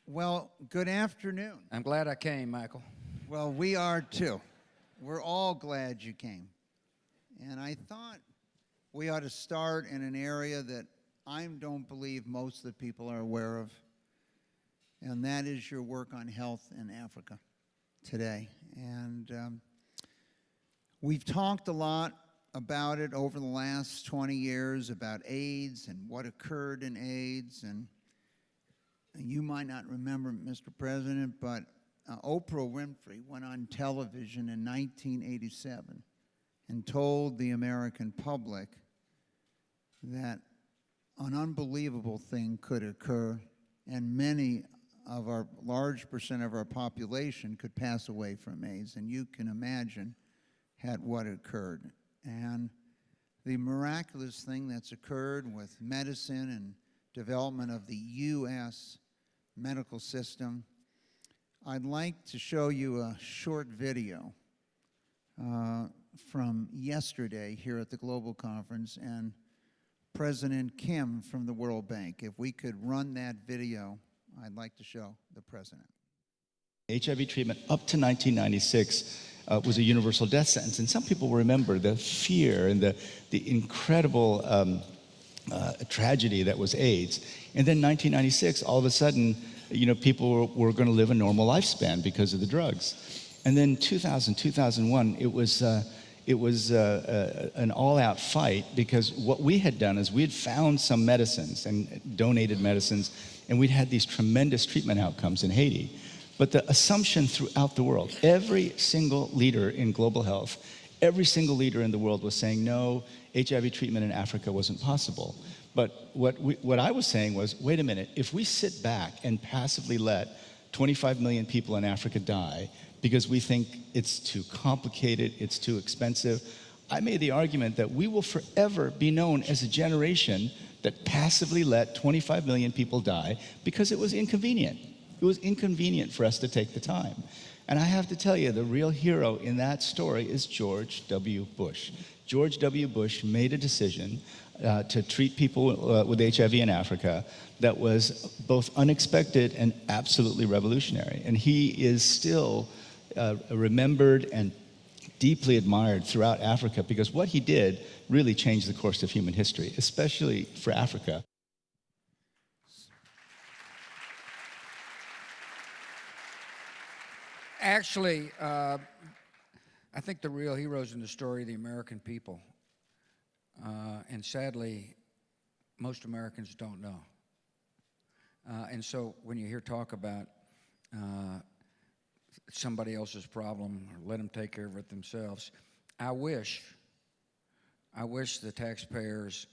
Well, good afternoon. I'm glad I came, Michael. Well, we are too. We're all glad you came. And I thought we ought to start in an area that I don't believe most of the people are aware of, and that is your work on health in Africa today. And we've talked a lot about it over the last 20 years, about AIDS and what occurred in AIDS. And you might not remember, Mr. President, but Oprah Winfrey went on television in 1987 and told the American public that an unbelievable thing could occur and many of our, large percent of our population could pass away from AIDS. And you can imagine what occurred. And the miraculous thing that's occurred with medicine and development of the U.S. medical system, I'd like to show you a short video from yesterday here at the Global Conference and President Kim from the World Bank. If we could run that video, I'd like to show the President. HIV treatment up to 1996 was a universal death sentence. And some people remember the fear and the incredible tragedy that was AIDS. And then 1996, all of a sudden, people were going to live a normal lifespan because of the drugs. And then 2000, 2001, it was an all-out fight, because what we had done is we had found some medicines and donated medicines, and we'd had these tremendous treatment outcomes in Haiti. But the assumption throughout the world, every single leader in global health, every single leader in the world was saying, no, HIV treatment in Africa wasn't possible. But what I was saying was, wait a minute, if we sit back and passively let 25 million people in Africa die because we think it's too complicated, it's too expensive, I made the argument that we will forever be known as a generation that passively let 25 million people die because it was inconvenient. It was inconvenient for us to take the time. And I have to tell you, the real hero in that story is George W. Bush. George W. Bush made a decision to treat people with HIV in Africa that was both unexpected and absolutely revolutionary. And he is still remembered and deeply admired throughout Africa, because what he did really changed the course of human history, especially for Africa. Actually, I think the real heroes in the story are the American people. And sadly, most Americans don't know. And so when you hear talk about somebody else's problem, or let them take care of it themselves, I wish the taxpayers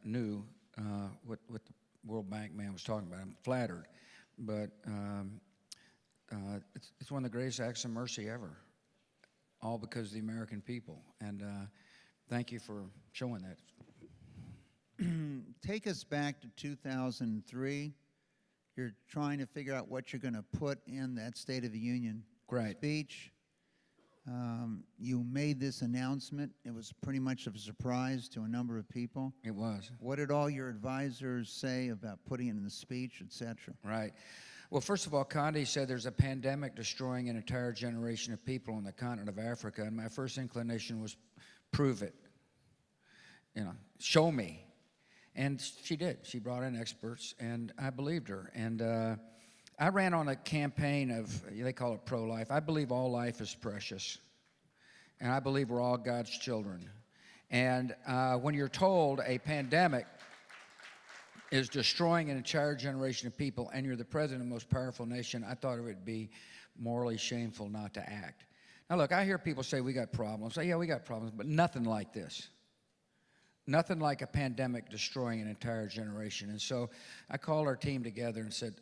knew what the World Bank man was talking about. I'm flattered, but it's one of the greatest acts of mercy ever, all because of the American people. And thank you for showing that. Take us back to 2003. You're trying to figure out what you're going to put in that State of the Union speech. You made this announcement. It was pretty much of a surprise to a number of people. It was. What did all your advisors say about putting it in the speech, et cetera? Right. Well, first of all, Condi said there's a pandemic destroying an entire generation of people on the continent of Africa, and my first inclination was, prove it. Show me. And she did. She brought in experts, and I believed her. And I ran on a campaign of, they call it pro-life. I believe all life is precious, and I believe we're all God's children. And when you're told a pandemic is destroying an entire generation of people, and you're the president of the most powerful nation, I thought it would be morally shameful not to act. Now, look, I hear people say we got problems. Yeah, we got problems, but nothing like this. Nothing like a pandemic destroying an entire generation. And so I called our team together and said,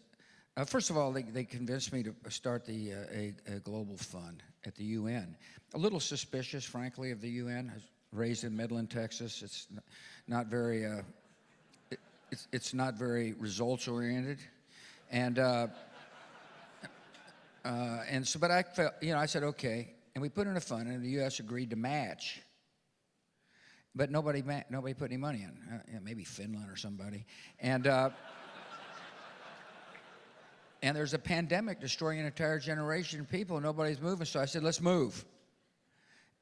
first of all, they convinced me to start a global fund at the UN. A little suspicious, frankly, of the UN. I was raised in Midland, Texas. It's not very, it's not very results-oriented. And so, but I felt, I said, okay. And we put in a fund, and the U.S. agreed to match. But nobody put any money in. Maybe Finland or somebody. And And there's a pandemic destroying an entire generation of people, and nobody's moving. So I said, let's move.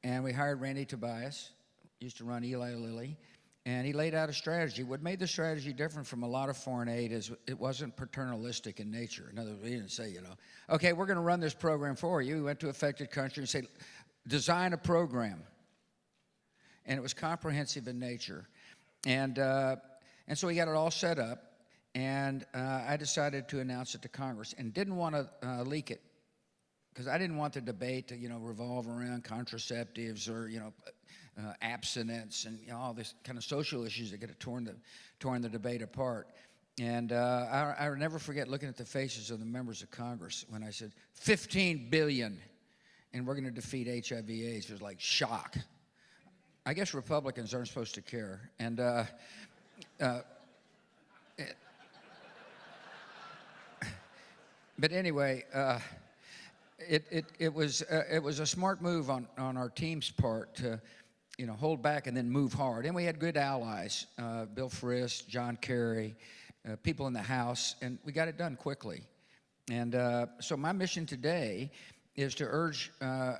And we hired Randy Tobias, used to run Eli Lilly, and he laid out a strategy. What made the strategy different from a lot of foreign aid is it wasn't paternalistic in nature. In other words, he didn't say, okay, we're going to run this program for you. We went to affected countries and said, design a program. And it was comprehensive in nature. And so we got it all set up. And I decided to announce it to Congress and didn't want to leak it because I didn't want the debate to, revolve around contraceptives or, abstinence and all this kind of social issues that get torn the debate apart. And I'll never forget looking at the faces of the members of Congress when I said, 15 billion, and we're going to defeat HIV/AIDS. It was like shock. I guess Republicans aren't supposed to care. And but anyway, it was a smart move on our team's part to, hold back and then move hard. And we had good allies, Bill Frist, John Kerry, people in the House, and we got it done quickly. And so my mission today is to urge, by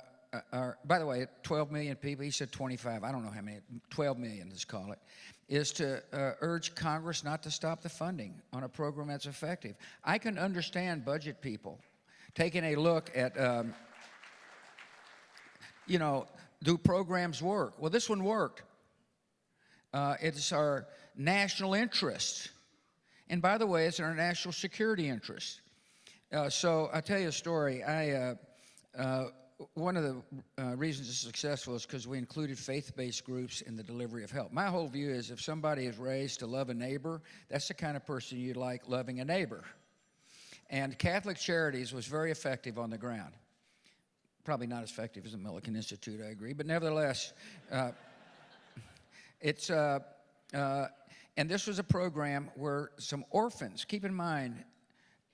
the way, 12 million people, he said 25, I don't know how many, 12 million, let's call it, is to urge Congress not to stop the funding on a program that's effective. I can understand budget people taking a look at, do programs work? Well, this one worked. It's our national interest. And by the way, it's in our national security interest. So I'll tell you a story. One of the reasons it's successful is because we included faith-based groups in the delivery of help. My whole view is if somebody is raised to love a neighbor, that's the kind of person you'd like loving a neighbor. And Catholic Charities was very effective on the ground. Probably not as effective as the Millikan Institute, I agree, but nevertheless, and this was a program where some orphans, keep in mind,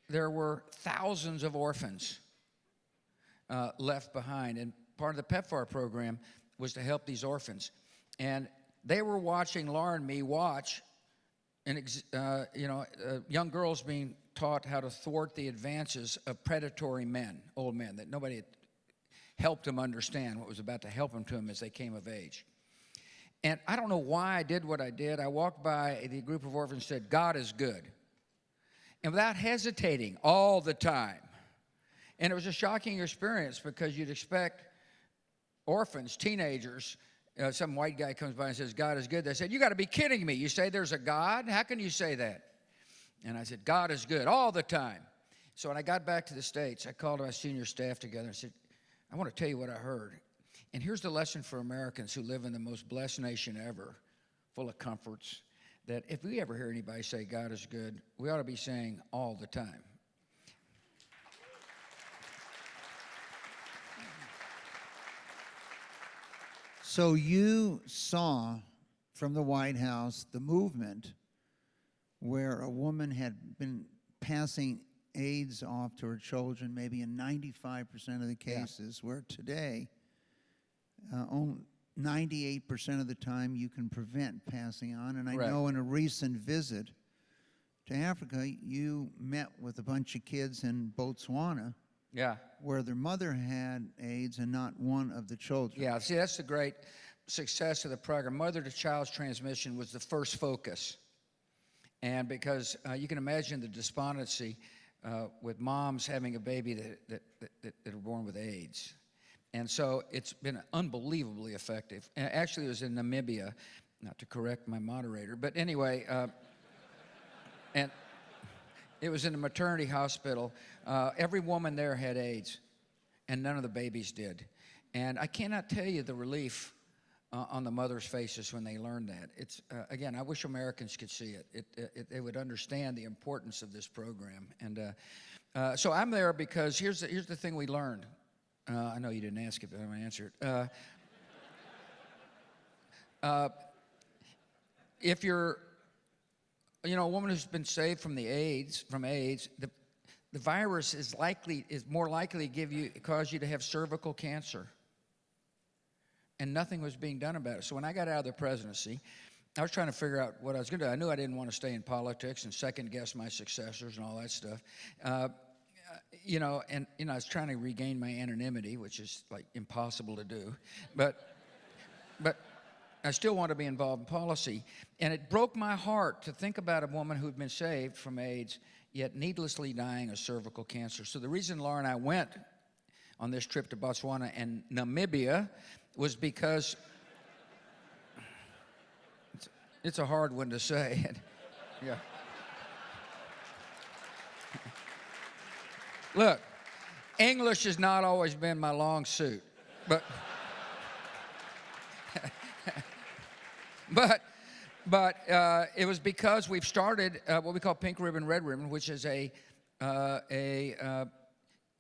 there were thousands of orphans left behind, and part of the PEPFAR program was to help these orphans. And they were watching Laura and me watch, young girls being taught how to thwart the advances of predatory men, old men, that nobody had helped them understand what was about to happen to them as they came of age. And I don't know why I did what I did. I walked by the group of orphans and said, God is good. And without hesitating all the time. And it was a shocking experience because you'd expect orphans, teenagers, some white guy comes by and says, God is good. They said, you got to be kidding me. You say there's a God? How can you say that? And I said, God is good all the time. So when I got back to the States, I called my senior staff together and said, I want to tell you what I heard. And here's the lesson for Americans who live in the most blessed nation ever, full of comforts, that if we ever hear anybody say God is good, we ought to be saying all the time. So you saw from the White House the movement where a woman had been passing AIDS off to her children, maybe in 95% of the cases, where today, 98% of the time you can prevent passing on. And I know in a recent visit to Africa, you met with a bunch of kids in Botswana where their mother had AIDS and not one of the children. Yeah, see, that's the great success of the program. Mother-to-child transmission was the first focus. And because you can imagine the despondency with moms having a baby that are born with AIDS. And so it's been unbelievably effective. And actually, it was in Namibia, not to correct my moderator, but anyway, and it was in a maternity hospital. Every woman there had AIDS, and none of the babies did. And I cannot tell you the relief on the mothers' faces when they learned that. It's again, I wish Americans could see it. They would understand the importance of this program. And so I'm there because here's the thing we learned. I know you didn't ask it, but I'm going to answer it. If you're, a woman who's been saved from AIDS, the virus is more likely to cause you to have cervical cancer. And nothing was being done about it. So when I got out of the presidency, I was trying to figure out what I was going to do. I knew I didn't want to stay in politics and second guess my successors and all that stuff. I was trying to regain my anonymity, which is like impossible to do, but I still want to be involved in policy. And it broke my heart to think about a woman who'd been saved from AIDS, yet needlessly dying of cervical cancer. So the reason Laura and I went on this trip to Botswana and Namibia was because it's a hard one to say. Yeah. Look, English has not always been my long suit, but it was because we've started what we call Pink Ribbon, Red Ribbon, which is a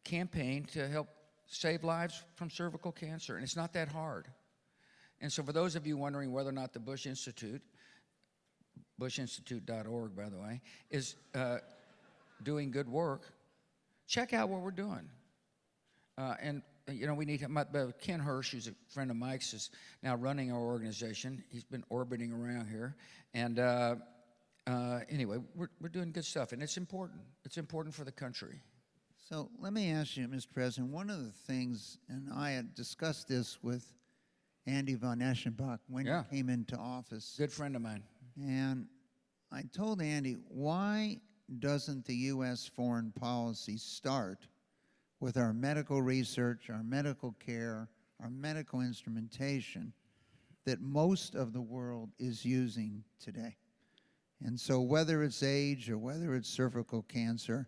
campaign to help save lives from cervical cancer, and it's not that hard. And so for those of you wondering whether or not the Bush Institute, bushinstitute.org, by the way, is doing good work, check out what we're doing. We need Ken Hirsch, who's a friend of Mike's, is now running our organization. He's been orbiting around here. And anyway, we're doing good stuff, and it's important. It's important for the country. So let me ask you, Mr. President, one of the things, and I had discussed this with Andy von Eschenbach when he came into office. Good friend of mine. And I told Andy, why doesn't the U.S. foreign policy start with our medical research, our medical care, our medical instrumentation that most of the world is using today? And so whether it's AIDS or whether it's cervical cancer,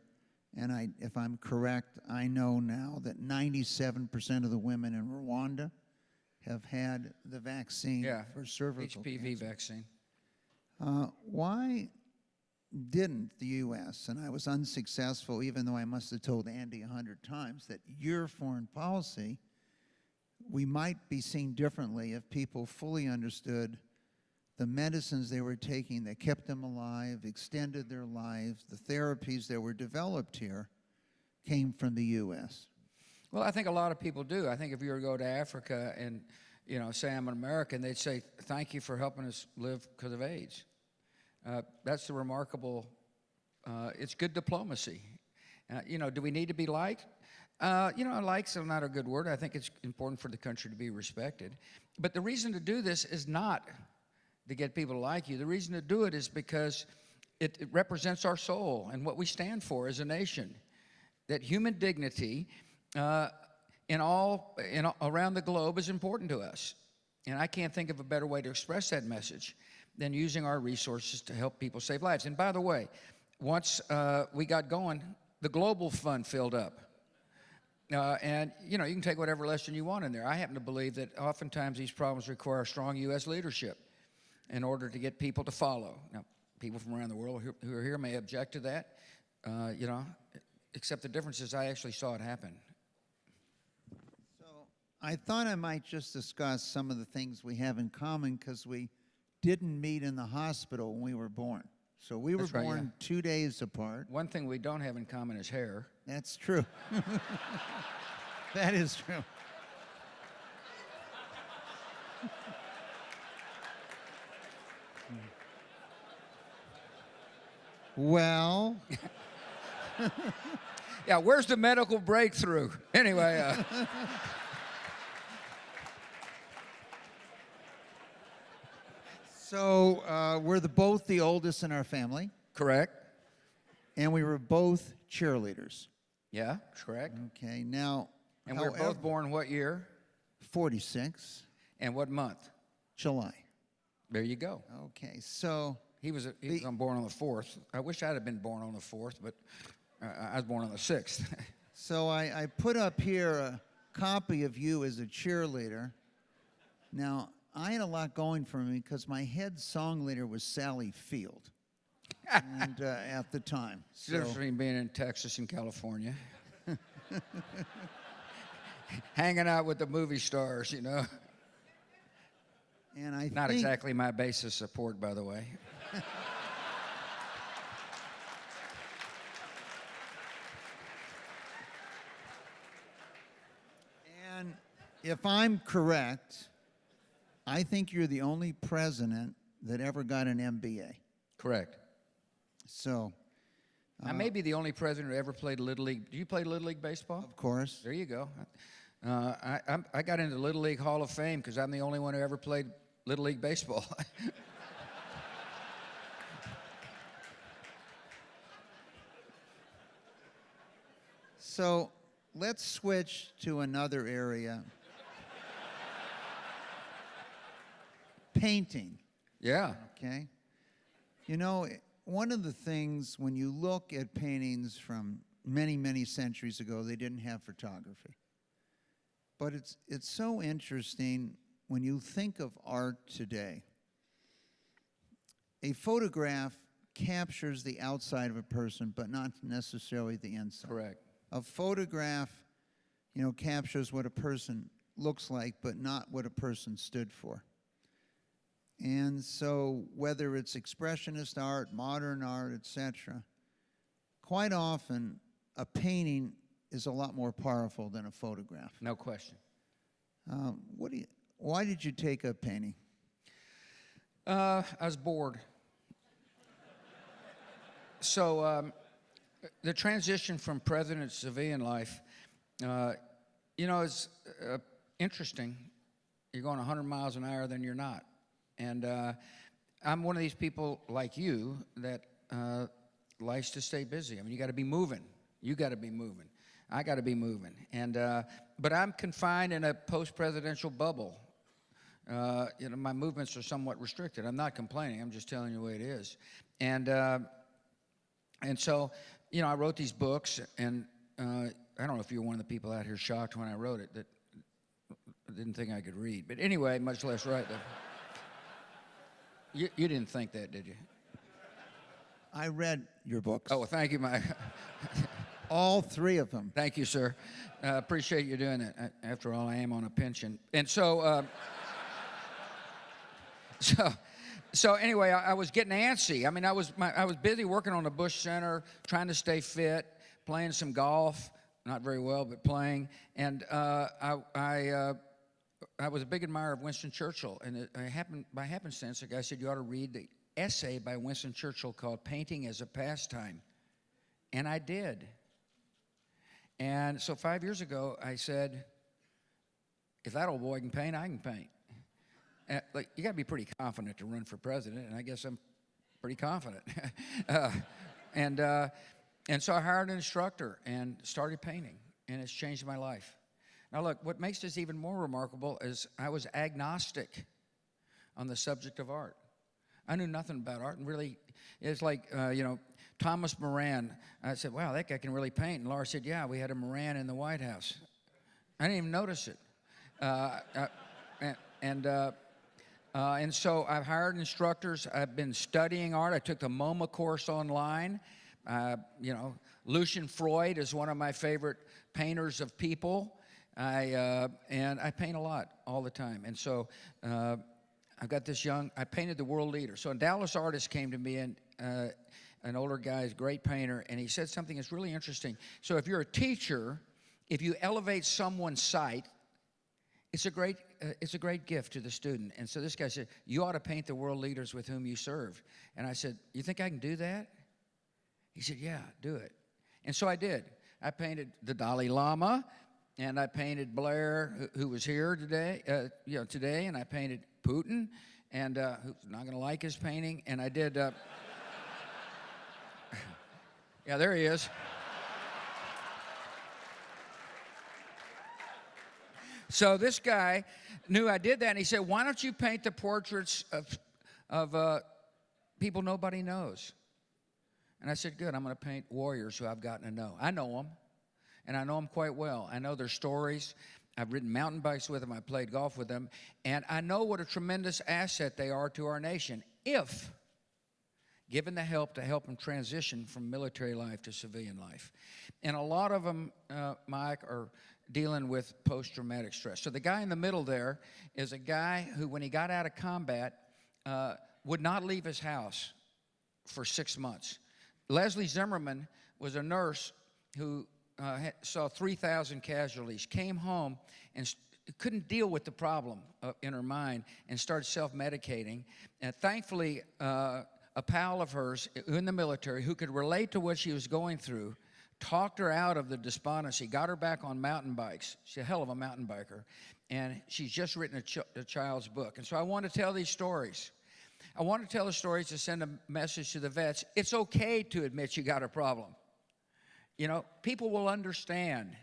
and if I'm correct, I know now that 97% of the women in Rwanda have had the vaccine for cervical HPV cancer. vaccine. Why didn't the U.S., and I was unsuccessful, even though I must have told Andy 100 times that your foreign policy, we might be seen differently if people fully understood the medicines they were taking that kept them alive, extended their lives, the therapies that were developed here came from the U.S. Well, I think a lot of people do. I think if you were to go to Africa and, say I'm an American, they'd say, thank you for helping us live because of AIDS. That's the remarkable, it's good diplomacy. Do we need to be liked? Likes are not a good word. I think it's important for the country to be respected. But the reason to do this is not to get people to like you. The reason to do it is because it represents our soul and what we stand for as a nation. That human dignity around the globe is important to us. And I can't think of a better way to express that message than using our resources to help people save lives. And by the way, once we got going, the Global Fund filled up. And you can take whatever lesson you want in there. I happen to believe that oftentimes these problems require strong U.S. leadership in order to get people to follow. Now, people from around the world who are here may object to that, except the difference is I actually saw it happen. So I thought I might just discuss some of the things we have in common because we didn't meet in the hospital when we were born. So we were born 2 days apart. One thing we don't have in common is hair. That's true. That is true. Well. Yeah, where's the medical breakthrough? Anyway. So we're both the oldest in our family. Correct. And we were both cheerleaders. Yeah, correct. Okay, now. And we were both born what year? 46. And what month? July. There you go. Okay, so. He was born on the 4th. I wish I'd have been born on the 4th, but I was born on the 6th. So I put up here a copy of you as a cheerleader. Now, I had a lot going for me because my head song leader was Sally Field and, at the time. It's the difference between being in Texas and California. Hanging out with the movie stars, And I Not exactly my base of support, by the way. And if I'm correct, I think you're the only president that ever got an MBA. Correct. So I may be the only president who ever played Little League. Do you play Little League baseball? Of course. There you go. I got into Little League Hall of Fame because I'm the only one who ever played Little League baseball. So let's switch to another area. Painting, Yeah. okay? You know, one of the things when you look at paintings from many, many centuries ago, they didn't have photography. But it's so interesting when you think of art today. A photograph captures the outside of a person, but not necessarily the inside. Correct. A photograph, you know, captures what a person looks like, but not what a person stood for. And so whether it's expressionist art, modern art, etc., quite often a painting is a lot more powerful than a photograph. No question. Why did you take up painting? I was bored. So the transition from president to civilian life, you know, is interesting. You're going 100 miles an hour, then you're not. And I'm one of these people like you that likes to stay busy. I mean, you got to be moving. You got to be moving. I got to be moving. And but I'm confined in a post-presidential bubble. You know, my movements are somewhat restricted. I'm not complaining. I'm just telling you the way it is. And so, you know, I wrote these books, and I don't know if you're one of the people out here shocked when I wrote it that didn't think I could read. But anyway, much less write them. You didn't think that, did you? I read your books. Oh, well, thank you, Mike. All three of them. Thank you, sir. Appreciate you doing that. After all, I am on a pension. And so, so anyway, I was getting antsy. I mean, I was busy working on the Bush Center, trying to stay fit, playing some golf, not very well, but playing. And I was a big admirer of Winston Churchill, and by happenstance, a guy said, you ought to read the essay by Winston Churchill called Painting as a Pastime. And I did. And so 5 years ago, I said, if that old boy can paint, I can paint. And, like, you got to be pretty confident to run for president, and I guess I'm pretty confident. And so I hired an instructor and started painting, and it's changed my life. Now, look, what makes this even more remarkable is I was agnostic on the subject of art. I knew nothing about art, and really, it's like, you know, Thomas Moran. I said, wow, that guy can really paint. And Laura said, yeah, we had a Moran in the White House. I didn't even notice it. And so I've hired instructors. I've been studying art. I took the MoMA course online. You know, Lucian Freud is one of my favorite painters of people. And I paint a lot all the time. And so I've got this I painted the world leader. So a Dallas artist came to me, and an older guy, is a great painter, and he said something that's really interesting. So if you're a teacher, if you elevate someone's sight, it's a great gift to the student. And so this guy said, you ought to paint the world leaders with whom you serve. And I said, you think I can do that? He said, yeah, do it. And so I did. I painted the Dalai Lama, and I painted Blair, who was here today, and I painted Putin, and who's not going to like his painting. And I did, yeah, there he is. So this guy knew I did that, and he said, why don't you paint the portraits of people nobody knows? And I said, good, I'm going to paint warriors who I've gotten to know. I know them, and I know them quite well. I know their stories. I've ridden mountain bikes with them. I played golf with them. And I know what a tremendous asset they are to our nation if given the help to help them transition from military life to civilian life. And a lot of them, Mike, are dealing with post-traumatic stress. So the guy in the middle there is a guy who, when he got out of combat, would not leave his house for 6 months. Leslie Zimmerman was a nurse who saw 3,000 casualties, came home and couldn't deal with the problem in her mind and started self-medicating. And thankfully, a a pal of hers in the military who could relate to what she was going through, talked her out of the despondency, got her back on mountain bikes. She's a hell of a mountain biker. And she's just written a child's book. And so I want to tell these stories. I want to tell the stories to send a message to the vets. It's okay to admit you got a problem. You know, people will understand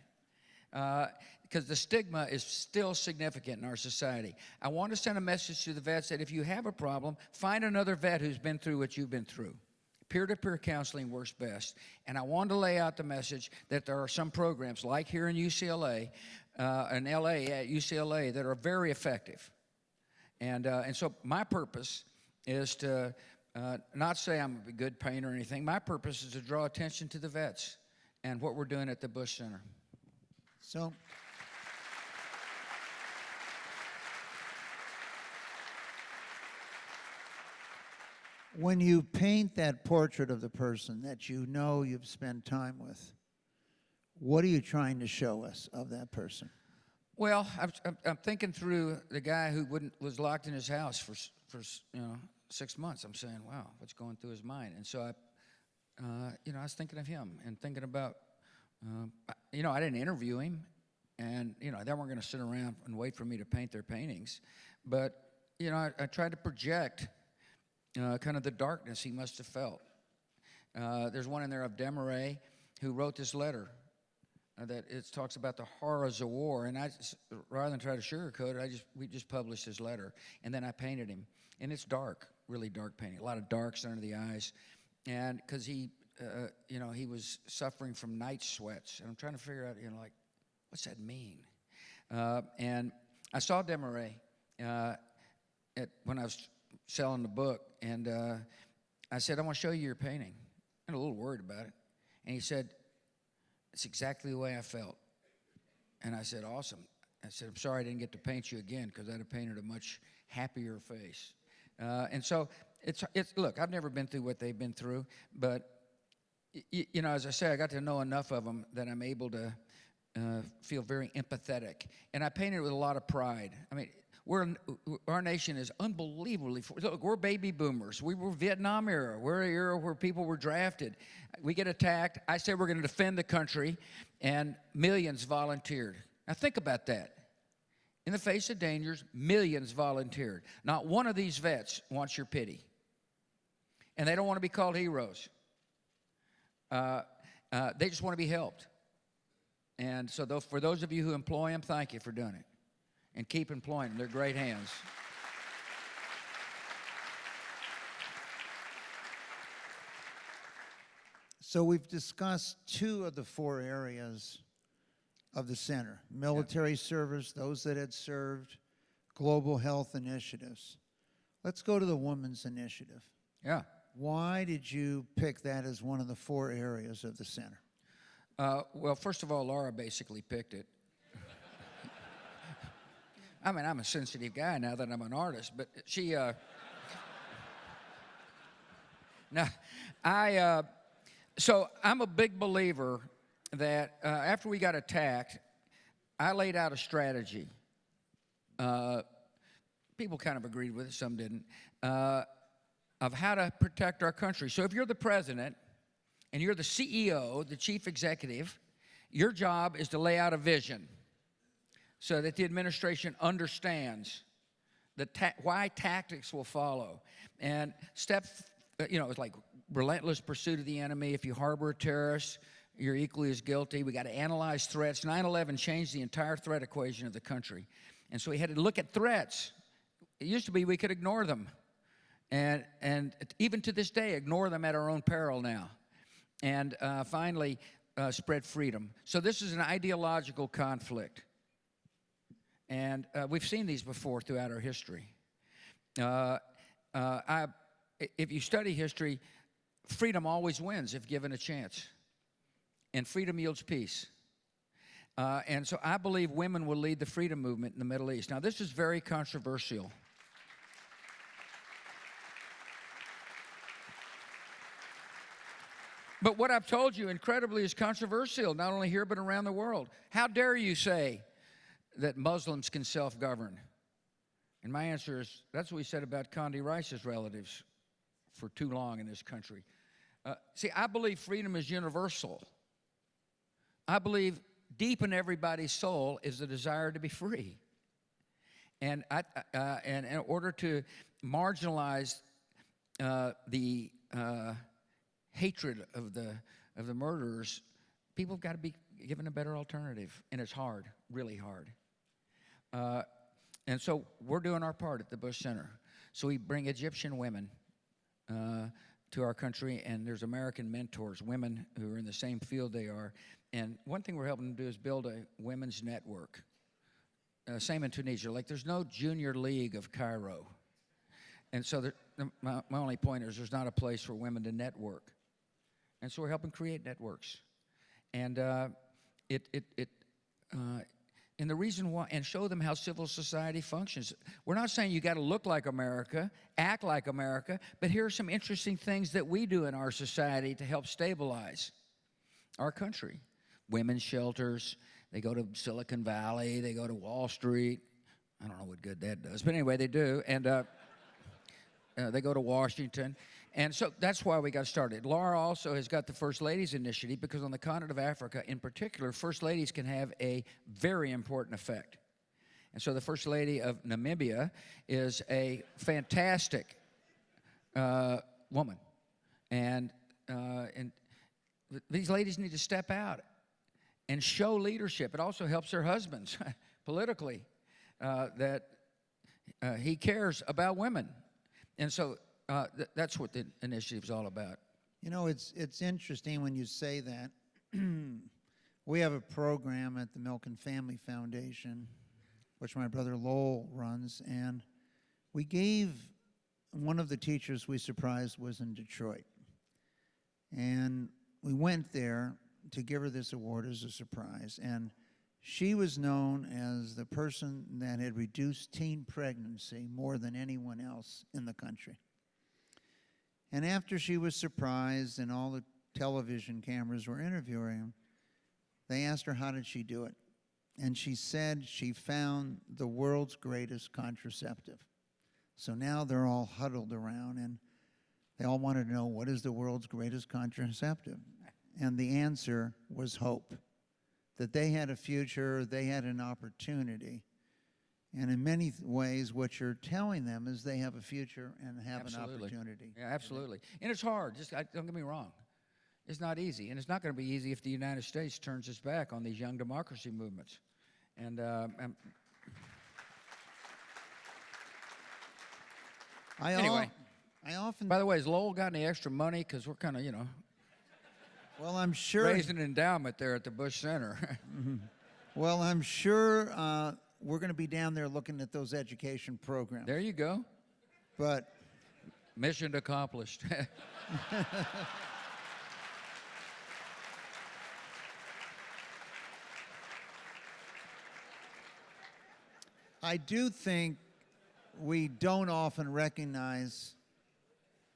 because the stigma is still significant in our society. I want to send a message to the vets that if you have a problem, find another vet who's been through what you've been through. Peer-to-peer counseling works best. And I wanted to lay out the message that there are some programs, like here in UCLA, in LA at UCLA, that are very effective. And so my purpose is to not say I'm a good painter or anything. My purpose is to draw attention to the vets and what we're doing at the Bush Center. So, when you paint that portrait of the person that you know you've spent time with, what are you trying to show us of that person? Well, I'm thinking through the guy who was locked in his house for 6 months. I'm saying, wow, what's going through his mind? And so I was thinking of him and thinking about, I didn't interview him, and they weren't going to sit around and wait for me to paint their paintings, but I tried to project kind of the darkness he must have felt. There's one in there of Desmarais who wrote this letter that it talks about the horrors of war, and rather than try to sugarcoat it, we just published his letter, and then I painted him, and it's dark, really dark painting, a lot of darks under the eyes, and because he was suffering from night sweats, and I'm trying to figure out, what's that mean? And I saw Desmarais when I was selling the book, and I said, I want to show you your painting. I'm a little worried about it. And he said, it's exactly the way I felt. And I said, awesome. I said, I'm sorry I didn't get to paint you again because I'd have painted a much happier face. And so it's look, I've never been through what they've been through, but as I say, I got to know enough of them that I'm able to feel very empathetic. And I painted with a lot of pride. I mean, our nation is unbelievably, look, we're baby boomers. We were Vietnam era. We're an era where people were drafted. We get attacked. I said we're going to defend the country, and millions volunteered. Now think about that. In the face of dangers, millions volunteered. Not one of these vets wants your pity. And they don't want to be called heroes. They just want to be helped. And so for those of you who employ them, thank you for doing it. And keep employing them. They're great hands. So we've discussed 2 of the 4 areas of the center: military service, those that had served, global health initiatives. Let's go to the Women's Initiative. Yeah. Why did you pick that as one of the 4 areas of the center? Well, first of all, Laura basically picked it. I mean, I'm a sensitive guy now that I'm an artist, but she, so I'm a big believer that after we got attacked, I laid out a strategy. People kind of agreed with it, some didn't, of how to protect our country. So if you're the president and you're the CEO, the chief executive, your job is to lay out a vision so that the administration understands why tactics will follow. And it's like relentless pursuit of the enemy. If you harbor a terrorist, you're equally as guilty. We got to analyze threats. 9/11 changed the entire threat equation of the country. And so we had to look at threats. It used to be we could ignore them. And even to this day, ignore them at our own peril now. And finally, spread freedom. So this is an ideological conflict. And we've seen these before throughout our history. If you study history, freedom always wins if given a chance. And freedom yields peace. And so I believe women will lead the freedom movement in the Middle East. Now, this is very controversial. But what I've told you, incredibly, is controversial, not only here but around the world. How dare you say that Muslims can self-govern? And my answer is, that's what we said about Condi Rice's relatives for too long in this country. See, I believe freedom is universal. I believe deep in everybody's soul is the desire to be free. And in order to marginalize the hatred of the murderers, people have got to be given a better alternative, and it's hard, really hard. And so we're doing our part at the Bush Center. So we bring Egyptian women to our country, and there's American mentors, women who are in the same field they are. And one thing we're helping them do is build a women's network. Same in Tunisia. Like, there's no junior league of Cairo. And so my only point is there's not a place for women to network. And so we're helping create networks. And and the reason why, and show them how civil society functions. We're not saying you got to look like America, act like America, but here are some interesting things that we do in our society to help stabilize our country. Women's shelters, they go to Silicon Valley, they go to Wall Street. I don't know what good that does, but anyway, they do. And they go to Washington. And so that's why we got started. Laura also has got the First Ladies Initiative, because on the continent of Africa in particular, First Ladies can have a very important effect. And so the First Lady of Namibia is a fantastic woman. And these ladies need to step out and show leadership. It also helps their husbands politically that he cares about women. And so that's what the initiative is all about. You know, it's interesting when you say that. We have a program at the Milk and Family Foundation, which my brother Lowell runs, and we gave one of the teachers we surprised was in Detroit. And we went there to give her this award as a surprise. And she was known as the person that had reduced teen pregnancy more than anyone else in the country. And after she was surprised and all the television cameras were interviewing her, they asked her how did she do it. And she said she found the world's greatest contraceptive. So now they're all huddled around and they all wanted to know, what is the world's greatest contraceptive? And the answer was hope. That they had a future, they had an opportunity. And in many ways, what you're telling them is they have a future and have Absolutely. an opportunity. Yeah, absolutely. And it's hard. Don't get me wrong. It's not easy. And it's not going to be easy if the United States turns its back on these young democracy movements. And anyway. I often. By the way, has Lowell got any extra money? Because we're kind of, Well, I'm sure. raising an endowment there at the Bush Center. Well, I'm sure we're going to be down there looking at those education programs. There you go. But Mission accomplished. I do think we don't often recognize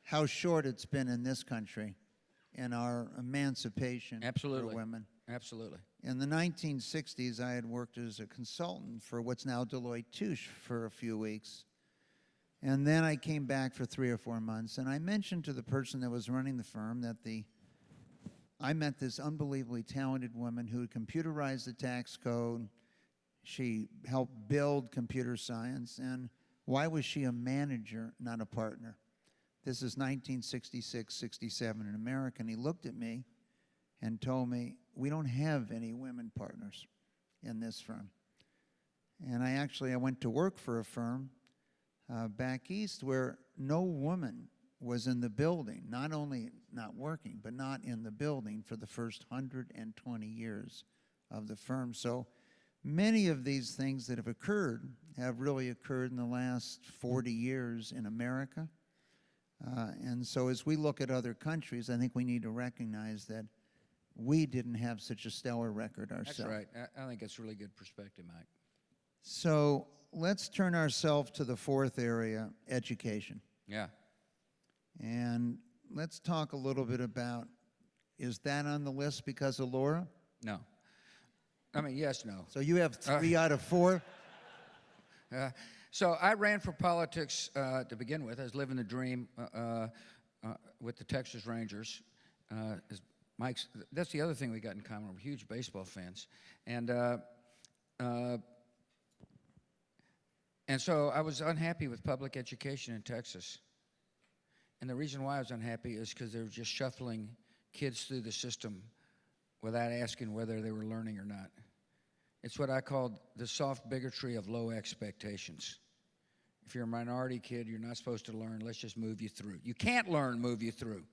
how short it's been in this country in our emancipation Absolutely. for women. Absolutely. In the 1960s, I had worked as a consultant for what's now Deloitte Touche for a few weeks. And then I came back for 3 or 4 months, and I mentioned to the person that was running the firm that I met this unbelievably talented woman who had computerized the tax code. She helped build computer science, and why was she a manager, not a partner? This is 1966, 67 in America, and he looked at me and told me, we don't have any women partners in this firm. And I went to work for a firm back east where no woman was in the building, not only not working, but not in the building for the first 120 years of the firm. So many of these things that have occurred have really occurred in the last 40 years in America. And so as we look at other countries, I think we need to recognize that we didn't have such a stellar record ourselves. That's right. I think that's really good perspective, Mike. So let's turn ourselves to the fourth area, education. Yeah. And let's talk a little bit about, is that on the list because of Laura? No. I mean, yes, no. So you have 3 out of 4? So I ran for politics to begin with. I was living the dream with the Texas Rangers. As Mike's, that's the other thing we got in common. We're huge baseball fans. And so I was unhappy with public education in Texas. And the reason why I was unhappy is because they were just shuffling kids through the system without asking whether they were learning or not. It's what I called the soft bigotry of low expectations. If you're a minority kid, you're not supposed to learn. Let's just move you through. You can't learn, move you through.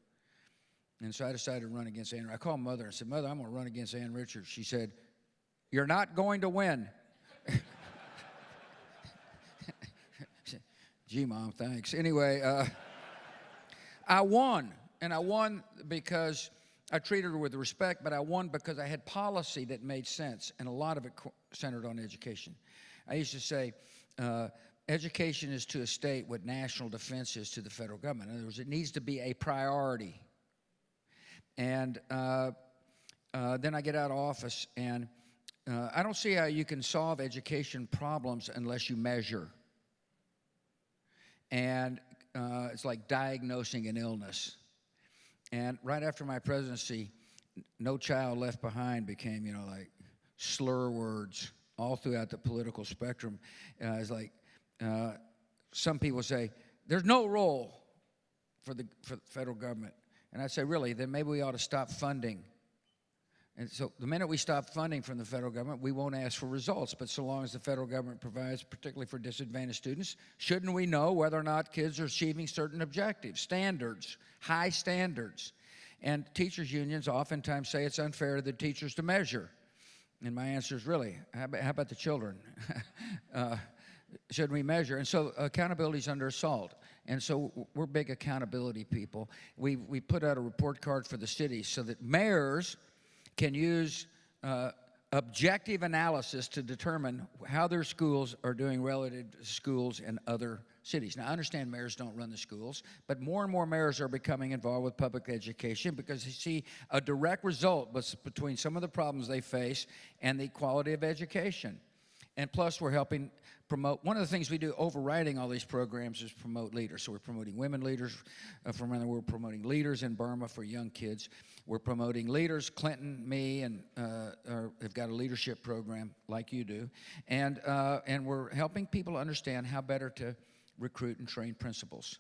And so I decided to run against Ann. I called Mother and said, Mother, I'm going to run against Ann Richards. She said, you're not going to win. Gee, Mom, thanks. Anyway, I won. And I won because I treated her with respect, but I won because I had policy that made sense, and a lot of it centered on education. I used to say, education is to a state what national defense is to the federal government. In other words, it needs to be a priority. And then I get out of office, and I don't see how you can solve education problems unless you measure. And it's like diagnosing an illness. And right after my presidency, No Child Left Behind became, like slur words all throughout the political spectrum. It's like some people say, there's no role for the federal government. And I say, really, then maybe we ought to stop funding. And so the minute we stop funding from the federal government, we won't ask for results. But so long as the federal government provides, particularly for disadvantaged students, shouldn't we know whether or not kids are achieving certain objectives, standards, high standards? And teachers' unions oftentimes say it's unfair to the teachers to measure. And my answer is, really, how about the children? Should we measure? And so accountability is under assault. And so we're big accountability people. We put out a report card for the cities so that mayors can use objective analysis to determine how their schools are doing relative to schools in other cities. Now, I understand mayors don't run the schools, but more and more mayors are becoming involved with public education because they see a direct result between some of the problems they face and the quality of education. And plus, we're helping promote, one of the things we do overriding all these programs is promote leaders. So we're promoting women leaders from around the world, promoting leaders in Burma for young kids. We're promoting leaders, Clinton, me, and have got a leadership program like you do. And we're helping people understand how better to recruit and train principals.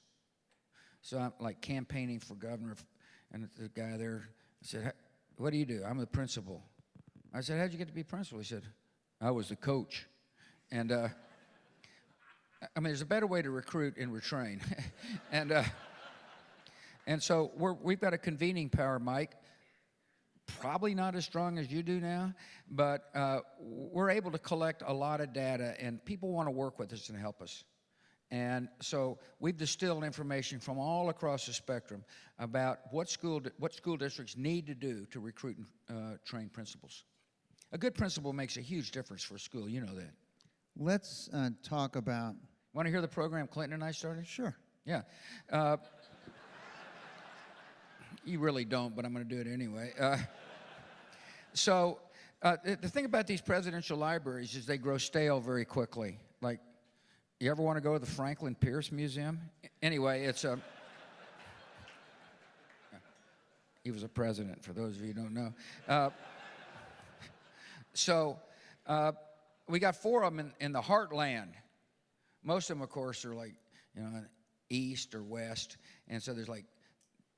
So I'm like campaigning for governor, and the guy there said, what do you do? I'm the principal. I said, how'd you get to be principal? He said, I was the coach. And I mean, there's a better way to recruit and retrain. And so we've got a convening power, Mike. Probably not as strong as you do now, but we're able to collect a lot of data, and people want to work with us and help us. And so we've distilled information from all across the spectrum about what school districts need to do to recruit and train principals. A good principal makes a huge difference for a school. You know that. Let's talk about. Want to hear the program Clinton and I started? Sure. Yeah. You really don't, but I'm going to do it anyway. So the thing about these presidential libraries is they grow stale very quickly. Like, you ever want to go to the Franklin Pierce Museum? Anyway, it's a. He was a president, for those of you who don't know. So we got 4 of them in the heartland. Most of them, of course, are like, east or west. And so there's like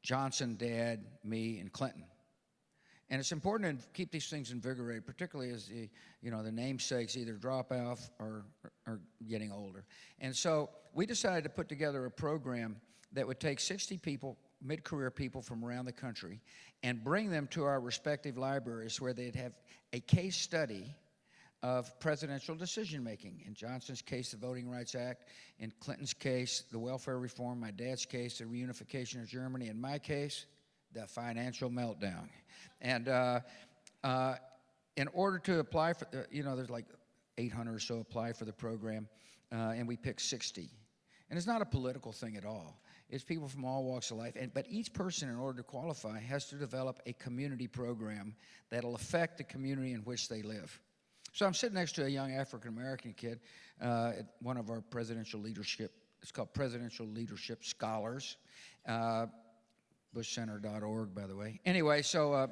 Johnson, Dad, me, and Clinton. And it's important to keep these things invigorated, particularly as the namesakes either drop off or are getting older. And so we decided to put together a program that would take 60 people, mid-career people from around the country, and bring them to our respective libraries where they'd have a case study of presidential decision-making. In Johnson's case, the Voting Rights Act. In Clinton's case, the welfare reform. My dad's case, the reunification of Germany. In my case, the financial meltdown. And in order to apply for, there's like 800 or so apply for the program, and we picked 60. And it's not a political thing at all. It's people from all walks of life. But each person, in order to qualify, has to develop a community program that'll affect the community in which they live. So I'm sitting next to a young African-American kid at one of our presidential leadership, it's called Presidential Leadership Scholars. bushcenter.org, by the way. Anyway, so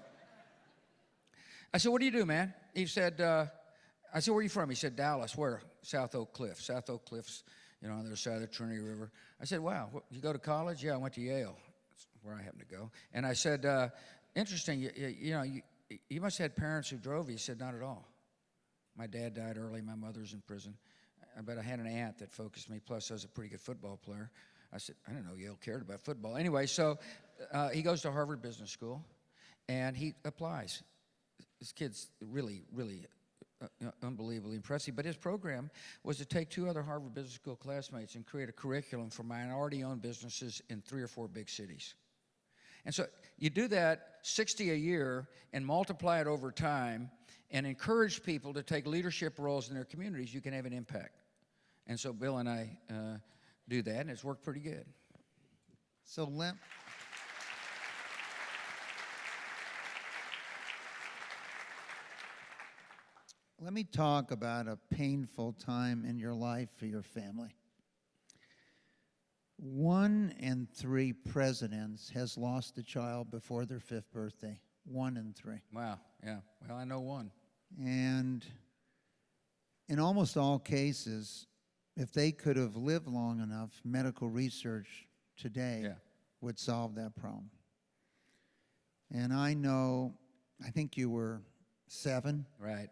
I said, what do you do, man? He said, I said, where are you from? He said, Dallas. Where? South Oak Cliff. South Oak Cliffs, on the other side of the Trinity River. I said, wow, you go to college? Yeah, I went to Yale. That's where I happen to go. And I said, interesting, you must have had parents who drove you. He said, not at all. My dad died early. My mother's in prison. But I had an aunt that focused me. Plus, I was a pretty good football player. I said, I didn't know Yale cared about football. Anyway, so he goes to Harvard Business School, and he applies. This kid's really, really unbelievably impressive. But his program was to take 2 other Harvard Business School classmates and create a curriculum for minority-owned businesses in 3 or 4 big cities. And so you do that 60 a year and multiply it over time and encourage people to take leadership roles in their communities, you can have an impact. And so Bill and I do that, and it's worked pretty good. So let me talk about a painful time in your life for your family. 1 in 3 presidents has lost a child before their 5th birthday. 1 in 3. Wow, yeah. Well, I know one. And in almost all cases, if they could have lived long enough, medical research today would solve that problem. And I know, I think you were 7. Right.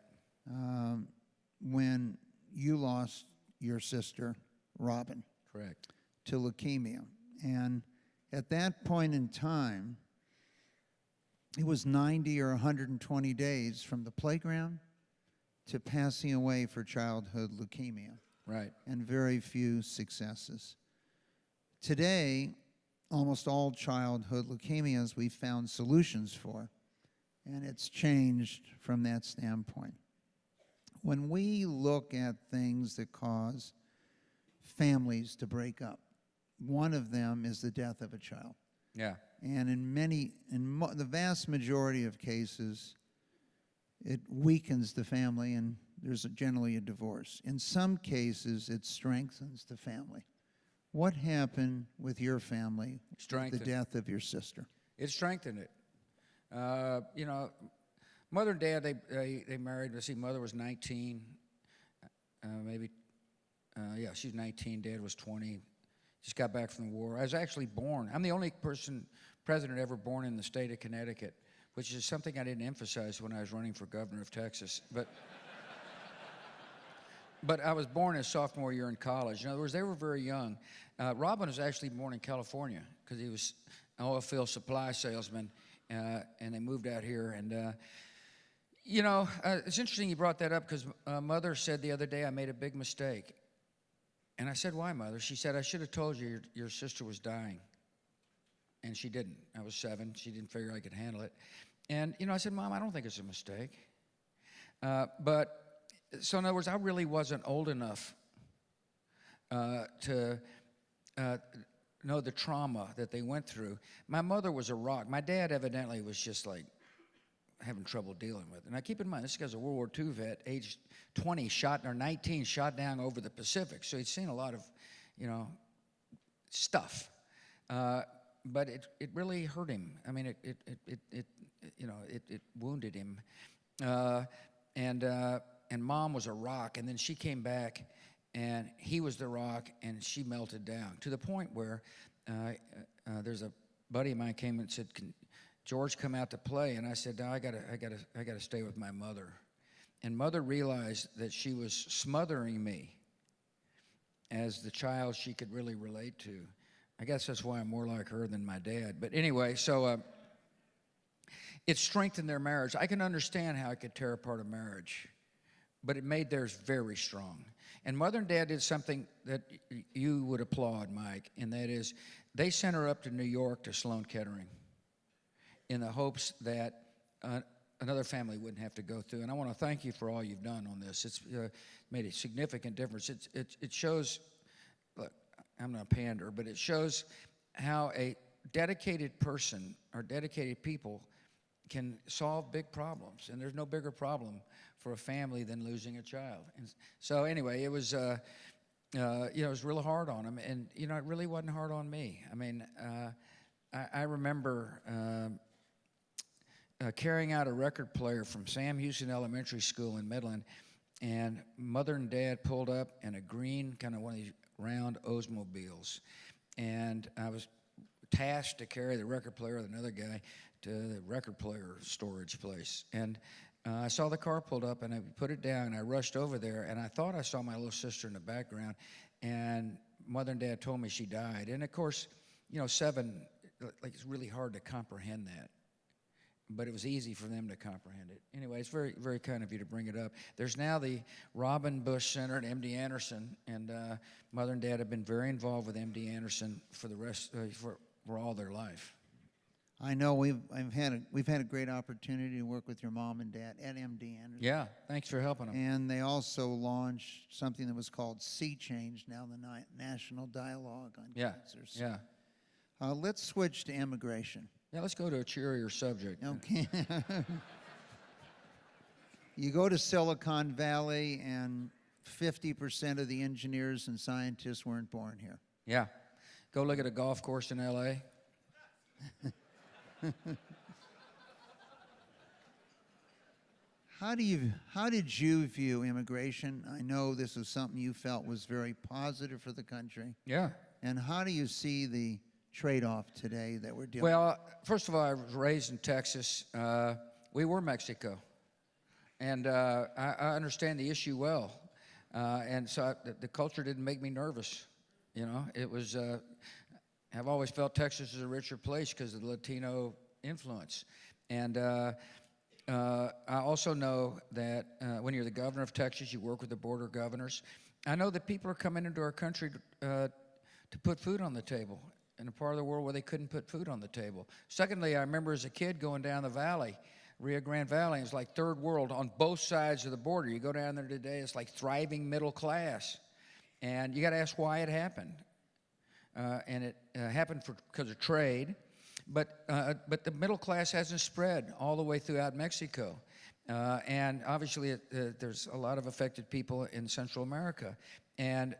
When you lost your sister, Robin, Correct. to leukemia. And at that point in time, it was 90 or 120 days from the playground to passing away for childhood leukemia, Right. and very few successes. Today, almost all childhood leukemias we've found solutions for, and it's changed from that standpoint. When we look at things that cause families to break up, one of them is the death of a child. Yeah. And the vast majority of cases, it weakens the family, and there's generally a divorce. In some cases, it strengthens the family. What happened with your family with the death of your sister? It strengthened it. Mother and dad, they married. Let's see, mother was 19, she was 19. Dad was 20. Just got back from the war. I was actually born. I'm the only president ever born in the state of Connecticut, which is something I didn't emphasize when I was running for governor of Texas. But I was born his sophomore year in college. In other words, they were very young. Robin was actually born in California because he was an oil field supply salesman, and they moved out here. And it's interesting you brought that up because Mother said the other day I made a big mistake. And I said, why, Mother? She said, I should have told you your sister was dying. And she didn't. I was 7. She didn't figure I could handle it. And, I said, Mom, I don't think it's a mistake. So in other words, I really wasn't old enough to know the trauma that they went through. My mother was a rock. My dad evidently was just like having trouble dealing with it. Now keep in mind, this guy's a World War II vet, age 20, 19, shot down over the Pacific. So he'd seen a lot of, stuff. But it really hurt him. I mean, it wounded him. And Mom was a rock, and then she came back, and he was the rock, and she melted down to the point where there's a buddy of mine came and said, "Can George come out to play?" And I said, "No, I gotta stay with my mother." And Mother realized that she was smothering me as the child she could really relate to. I guess that's why I'm more like her than my dad. But anyway, so it strengthened their marriage. I can understand how it could tear apart a marriage, but it made theirs very strong. And Mother and Dad did something that you would applaud, Mike, and that is they sent her up to New York to Sloan Kettering in the hopes that another family wouldn't have to go through. And I want to thank you for all you've done on this. It's made a significant difference. It shows, look, I'm not a pander, but it shows how a dedicated person or dedicated people can solve big problems. And there's no bigger problem for a family than losing a child. And so anyway, it was, it was really hard on them. And, it really wasn't hard on me. I mean, I remember carrying out a record player from Sam Houston Elementary School in Midland, and Mother and Dad pulled up in a green, kind of one of these round Oldsmobiles, and I was tasked to carry the record player with another guy to the record player storage place. And I saw the car pulled up, and I put it down, and I rushed over there, and I thought I saw my little sister in the background, and Mother and Dad told me she died. And of course, you know, 7, like, it's really hard to comprehend that. But it was easy for them to comprehend it. Anyway, it's very, very kind of you to bring it up. There's now the Robin Bush Center at MD Anderson, and Mother and Dad have been very involved with MD Anderson for the rest, for all their life. I know we've had a great opportunity to work with your mom and dad at MD Anderson. Yeah, thanks for helping them. And they also launched something that was called Sea Change, now the National Dialogue on Cancer. So, Yeah. let's switch to immigration. Yeah, let's go to a cheerier subject. Okay. You go to Silicon Valley, and 50% of the engineers and scientists weren't born here. Yeah. Go look at a golf course in L.A. How did you view immigration? I know this was something you felt was very positive for the country. Yeah. And how do you see the trade-off today that we're dealing with? Well, first of all, I was raised in Texas. We were Mexico. And I understand the issue well. And so the culture didn't make me nervous. You know, it was, I've always felt Texas is a richer place because of the Latino influence. And I also know that when you're the governor of Texas, you work with the border governors. I know that people are coming into our country to put food on the table in a part of the world where they couldn't put food on the table. Secondly, I remember as a kid going down the valley, Rio Grande Valley. It's like third world on both sides of the border. You go down there today, it's like thriving middle class. And you got to ask why it happened. And it happened because of trade. But the middle class hasn't spread all the way throughout Mexico. And obviously, there's a lot of affected people in Central America. And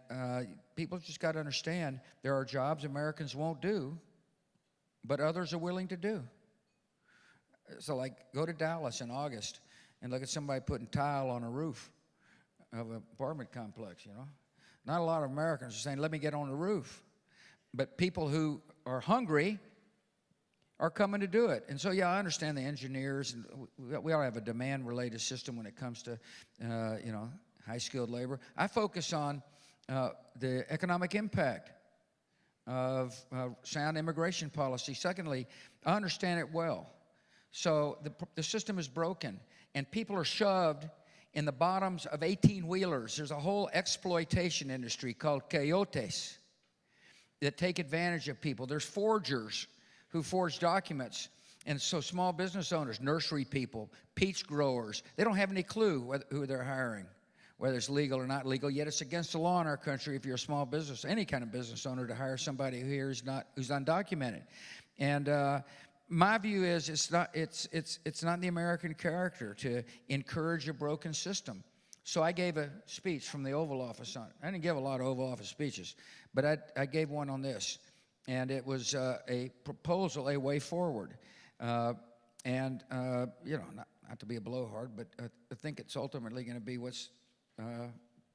people just got to understand there are jobs Americans won't do, but others are willing to do. So, like, go to Dallas in August and look at somebody putting tile on a roof of an apartment complex, you know. Not a lot of Americans are saying, let me get on the roof. But people who are hungry are coming to do it. And so, yeah, I understand the engineers, and we ought to have a demand-related system when it comes to, you know, high-skilled labor. I focus on the economic impact of sound immigration policy. Secondly, I understand it well. So the system is broken, and people are shoved in the bottoms of 18-wheelers. There's a whole exploitation industry called coyotes that take advantage of people. There's forgers who forge documents. And so small business owners, nursery people, peach growers, they don't have any clue who they're hiring, whether it's legal or not legal. Yet it's against the law in our country if you're a small business, any kind of business owner, to hire somebody who's undocumented. And my view is it's not in the American character to encourage a broken system. So I gave a speech from the Oval Office on it. I didn't give a lot of Oval Office speeches, but I gave one on this. And it was a proposal, a way forward. You know, not to be a blowhard, but I think it's ultimately going to be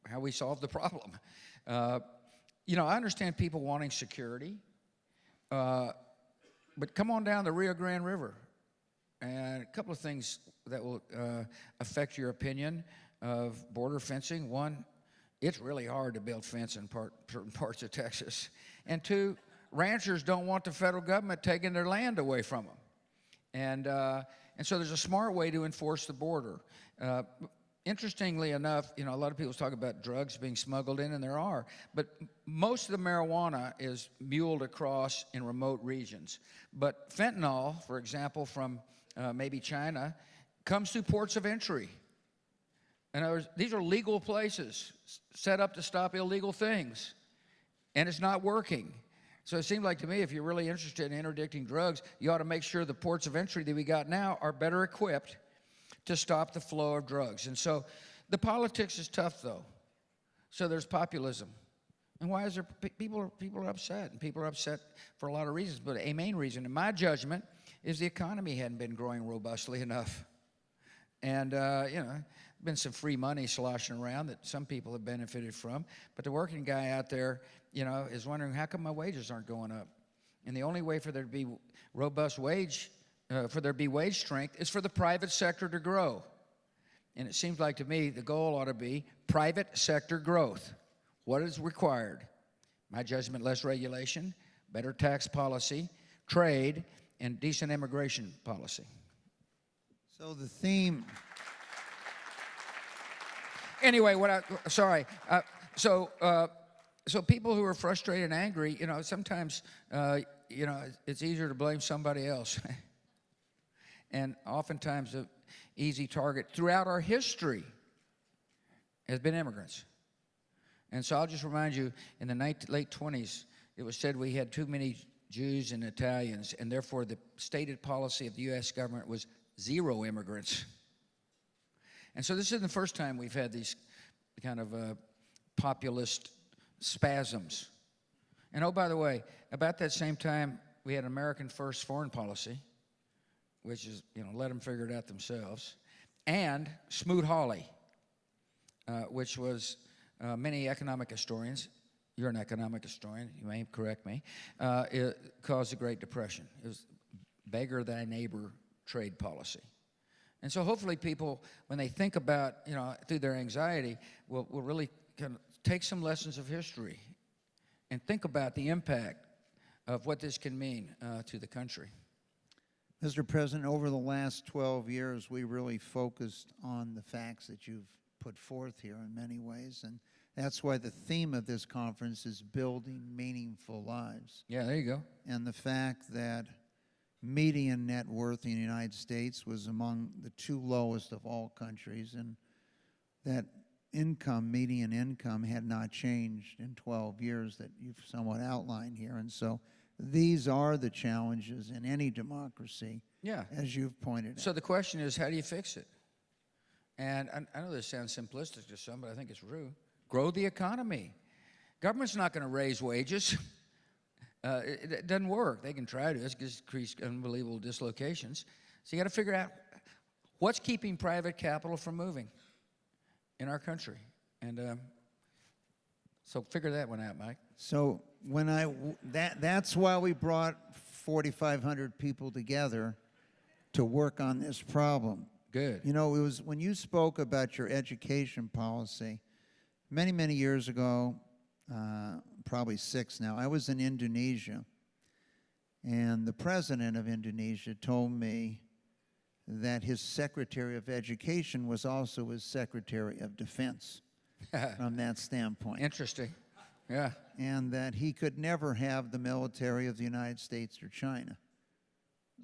how we solve the problem. You know, I understand people wanting security, but come on down the Rio Grande River. And a couple of things that will affect your opinion of border fencing. One, it's really hard to build fence in certain parts of Texas. And two, ranchers don't want the federal government taking their land away from them. And so there's a smart way to enforce the border. Interestingly enough, you know, a lot of people talk about drugs being smuggled in, and there are, but most of the marijuana is muled across in remote regions. But fentanyl, for example, from maybe China, comes through ports of entry. In other words, these are legal places set up to stop illegal things, and it's not working. So it seems like to me, if you're really interested in interdicting drugs, you ought to make sure the ports of entry that we got now are better equipped to stop the flow of drugs. And so the politics is tough, though. So there's populism. And why is there people are upset, and people are upset for a lot of reasons. But a main reason, in my judgment, is the economy hadn't been growing robustly enough, and been some free money sloshing around that some people have benefited from. But the working guy out there, is wondering, how come my wages aren't going up? And the only way for there to be robust wage strength is for the private sector to grow. And it seems like to me the goal ought to be private sector growth. What is required? My judgment, less regulation, better tax policy, trade, and decent immigration policy. So the theme. Anyway, so people who are frustrated and angry, sometimes, it's easier to blame somebody else. And oftentimes an easy target throughout our history has been immigrants. And so I'll just remind you, in the late 20s, it was said we had too many Jews and Italians, and therefore the stated policy of the U.S. government was zero immigrants. And so this isn't the first time we've had these kind of populist spasms. And oh, by the way, about that same time, we had American First foreign policy, which is, let them figure it out themselves, and Smoot-Hawley, which was many economic historians, you're an economic historian, you may correct me, it caused the Great Depression. It was beggar thy neighbor trade policy. And so hopefully people, when they think about, through their anxiety, will really kind of take some lessons of history and think about the impact of what this can mean to the country. Mr. President, over the last 12 years, we really focused on the facts that you've put forth here in many ways, and that's why the theme of this conference is building meaningful lives. Yeah, there you go. And the fact that median net worth in the United States was among the 2 lowest of all countries, and that median income had not changed in 12 years that you've somewhat outlined here. And so these are the challenges in any democracy, as you've pointed out. So the question is, how do you fix it? And I know this sounds simplistic to some, but I think it's true. Grow the economy. Government's not going to raise wages. It doesn't work. They can try to. It's just increase unbelievable dislocations. So you got to figure out what's keeping private capital from moving in our country. And so figure that one out, Mike. So that's why we brought 4,500 people together to work on this problem. Good. It was when you spoke about your education policy many, many years ago, probably 6 now, I was in Indonesia, and the president of Indonesia told me that his Secretary of Education was also his Secretary of Defense from that standpoint. Interesting. Yeah. And that he could never have the military of the United States or China.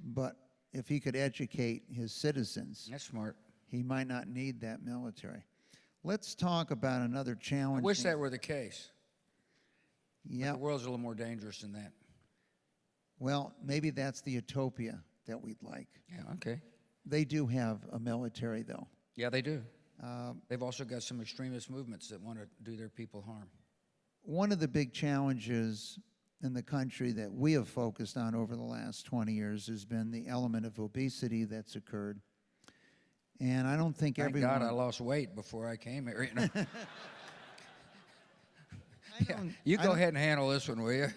But if he could educate his citizens, That's smart. he might not need that military. Let's talk about another challenge. I wish that were the case. Yeah. The world's a little more dangerous than that. Well, maybe that's the utopia that we'd like. Yeah, okay. They do have a military, though. Yeah, they do. They've also got some extremist movements that want to do their people harm. One of the big challenges in the country that we have focused on over the last 20 years has been the element of obesity that's occurred. And I don't think Thank everyone... God I lost weight before I came here. You go ahead and handle this one, will you?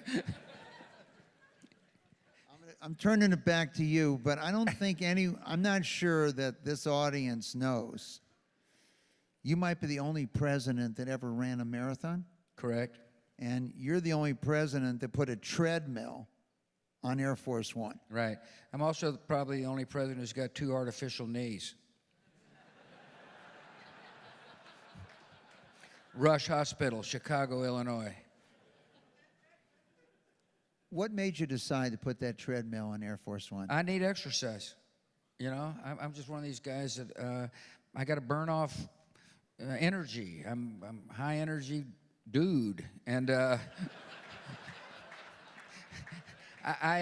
I'm turning it back to you, but I don't think I'm not sure that this audience knows. You might be the only president that ever ran a marathon. Correct. And you're the only president that put a treadmill on Air Force One. Right. I'm also probably the only president who's got 2 artificial knees. Rush Hospital, Chicago, Illinois. What made you decide to put that treadmill on Air Force One? I need exercise. I'm just one of these guys that I got to burn off energy. I'm high energy dude, and I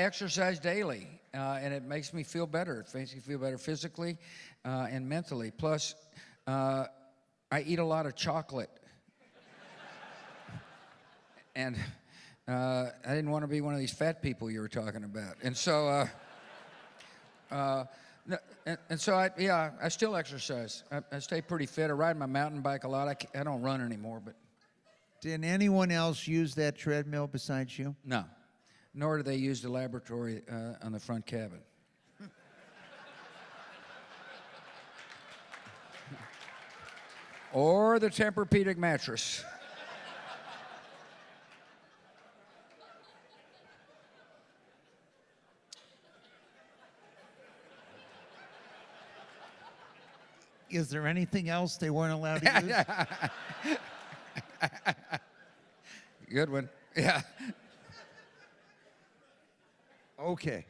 exercise daily, and it makes me feel better. It makes me feel better physically and mentally. Plus, I eat a lot of chocolate. And I didn't want to be one of these fat people you were talking about. And so, I still exercise. I stay pretty fit. I ride my mountain bike a lot. I don't run anymore, but Did anyone else use that treadmill besides you? no. Nor do they use the laboratory on the front cabin. Or the Tempur-Pedic mattress. Is there anything else they weren't allowed to use? Good one. Yeah. Okay.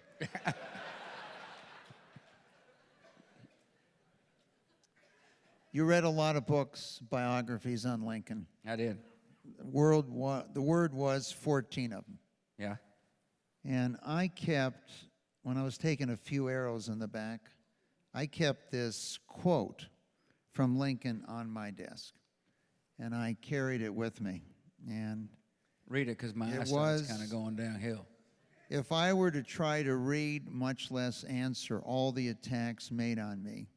You read a lot of books, biographies on Lincoln. I did. The word was 14 of them. Yeah. And I kept, when I was taking a few arrows in the back, I kept this quote from Lincoln on my desk. And I carried it with me. And Read it, because my It eyesight's was- kind of going downhill. if I were to try to read, much less answer all the attacks made on me,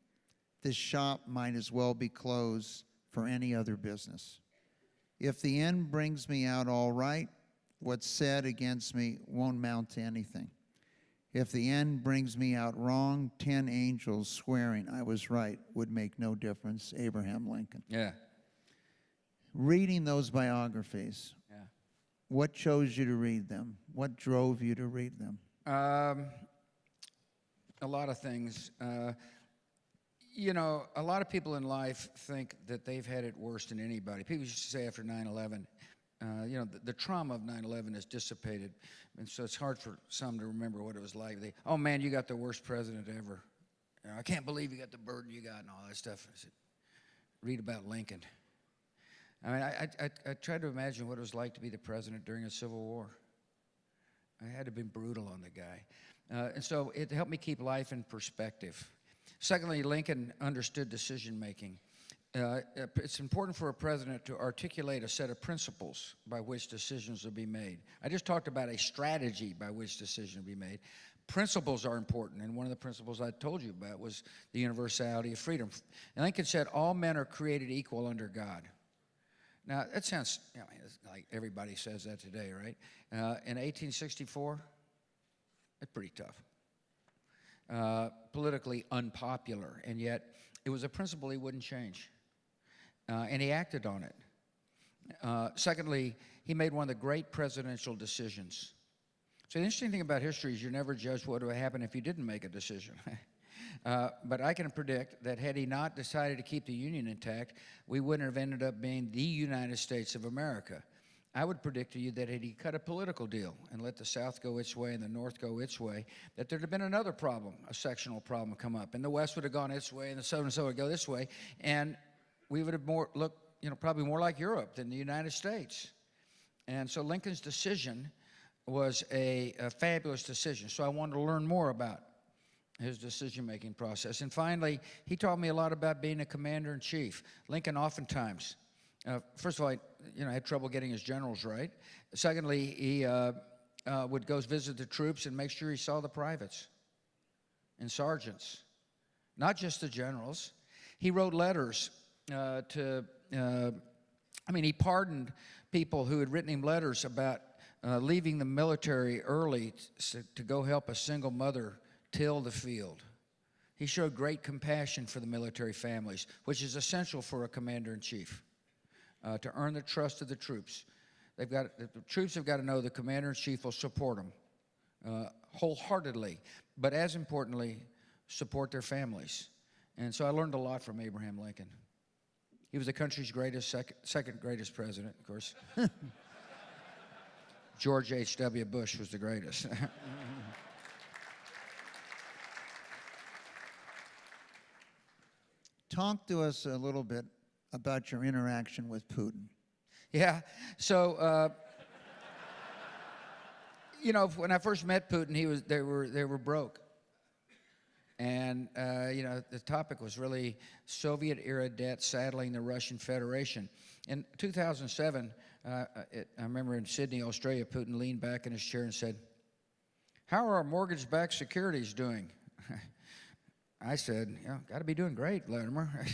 this shop might as well be closed for any other business. If the end brings me out all right, what's said against me won't amount to anything. If the end brings me out wrong, 10 angels swearing I was right would make no difference. Abraham Lincoln. Yeah. Reading those biographies, Yeah. what chose you to read them? What drove you to read them? A lot of things. You know, a lot of people in life think that they've had it worse than anybody. People used to say after 9/11, you know, the trauma of 9/11 is dissipated. And so it's hard for some to remember what it was like. Oh, man, you got the worst president ever. You know, I can't believe you got the burden you got and all that stuff. I said, read about Lincoln. I mean, I tried to imagine what it was like to be the president during a civil war. I had to have been brutal on the guy. And so it helped me keep life in perspective. Secondly, Lincoln understood decision-making. It's important for a president to articulate a set of principles by which decisions will be made. I just talked about a strategy by which decisions will be made. Principles are important, and one of the principles I told you about was the universality of freedom. And Lincoln said, all men are created equal under God. Now, that sounds, you know, like everybody says that today, right? In 1864, it's pretty tough. Politically unpopular, and yet it was a principle he wouldn't change. And he acted on it. Secondly, he made one of the great presidential decisions. So the interesting thing about history is you never judge what would happen if you didn't make a decision. But I can predict that had he not decided to keep the Union intact, we wouldn't have ended up being the United States of America. I would predict to you that had he cut a political deal and let the South go its way and the North go its way, that there'd have been another problem, a sectional problem come up, and the West would have gone its way and the South and so would go this way, and we would have looked, you know, probably more like Europe than the United States. And so Lincoln's decision was a fabulous decision. So I wanted to learn more about his decision-making process. And finally, he taught me a lot about being a commander-in-chief. Lincoln oftentimes, first of all, had trouble getting his generals right. Secondly, he would go visit the troops and make sure he saw the privates and sergeants, not just the generals. He wrote letters he pardoned people who had written him letters about leaving the military early to go help a single mother till the field. He showed great compassion for the military families, which is essential for a commander-in-chief, to earn the trust of the troops. The troops have got to know the commander-in-chief will support them wholeheartedly, but as importantly, support their families. And so I learned a lot from Abraham Lincoln. He was the country's greatest, second greatest president, of course. George H.W. Bush was the greatest. Talk to us a little bit about your interaction with Putin. Yeah, so when I first met Putin, they were broke, And, the topic was really Soviet-era debt saddling the Russian Federation. In 2007, I remember in Sydney, Australia, Putin leaned back in his chair and said, "How are our mortgage-backed securities doing?" I said, got to be doing great, Vladimir.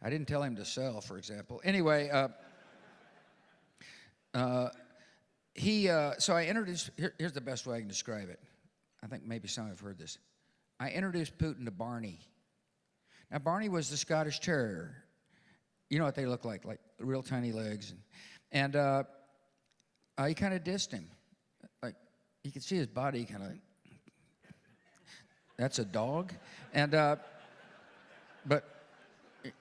I didn't tell him to sell, for example. Anyway, so I introduced, here's the best way I can describe it. I think maybe some have heard this. I introduced Putin to Barney. Now, Barney was the Scottish Terrier. You know what they look like real tiny legs. And he kind of dissed him. Like, you could see his body kind of, that's a dog. And, but,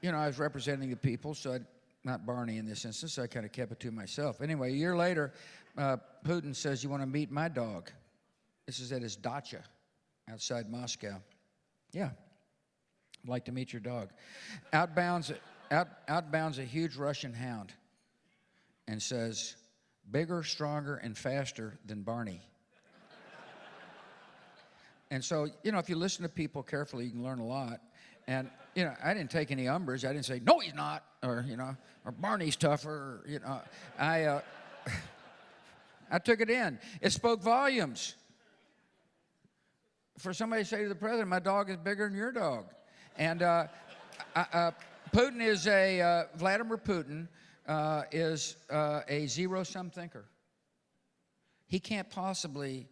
I was representing the people, so not Barney in this instance, so I kind of kept it to myself. Anyway, a year later, Putin says, "You want to meet my dog?" This is at his dacha outside Moscow. "Yeah, I'd like to meet your dog." Outbounds a huge Russian hound and says, "Bigger, stronger, and faster than Barney." And so, if you listen to people carefully, you can learn a lot. And, I didn't take any umbrage. I didn't say, "No, he's not," or, or "Barney's tougher," I took it in. It spoke volumes. For somebody to say to the president, "My dog is bigger than your dog." And Putin is Vladimir Putin is a zero-sum thinker. He can't possibly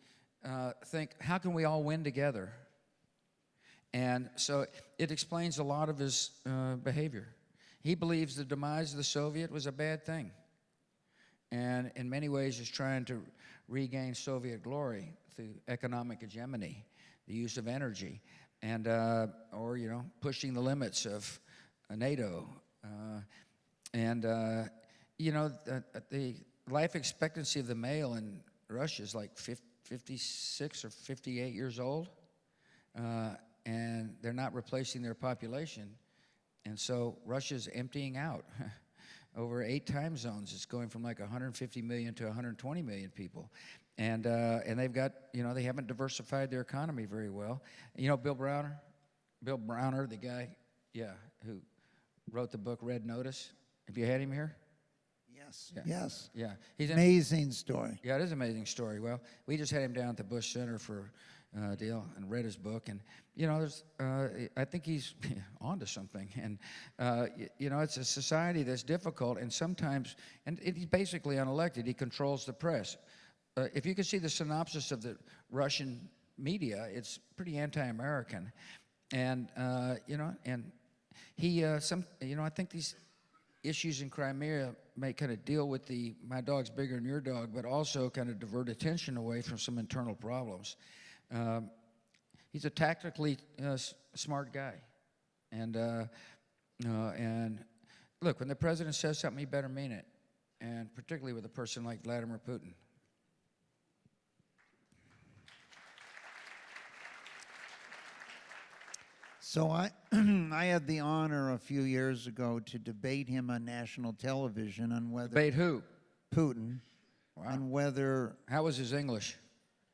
think, how can we all win together? And so it explains a lot of his behavior. He believes the demise of the Soviet was a bad thing, and in many ways is trying to regain Soviet glory through economic hegemony, the use of energy, and or pushing the limits of NATO, the life expectancy of the male in Russia is like 56 or 58 years old. And they're not replacing their population. And so Russia's emptying out. Over 8 time zones, it's going from like 150 million to 120 million people. And they've got, they haven't diversified their economy very well. Bill Browner? Bill Browner, the guy, who wrote the book Red Notice. Have you had him here? Yes. Yeah. Yes. Yeah. He's amazing story. Yeah, it is an amazing story. Well, we just had him down at the Bush Center for deal and read his book, and there's I think he's onto something, and it's a society that's difficult, and sometimes, and he's basically unelected. He controls the press. If you can see the synopsis of the Russian media, it's pretty anti-American, and and he I think these issues in Crimea may kind of deal with the "my dog's bigger than your dog," but also kind of divert attention away from some internal problems. He's a tactically smart guy, and look, when the president says something, he better mean it, and particularly with a person like Vladimir Putin. So I had the honor a few years ago to debate him on national television on whether Debate who? Putin, Wow. on whether How was his English?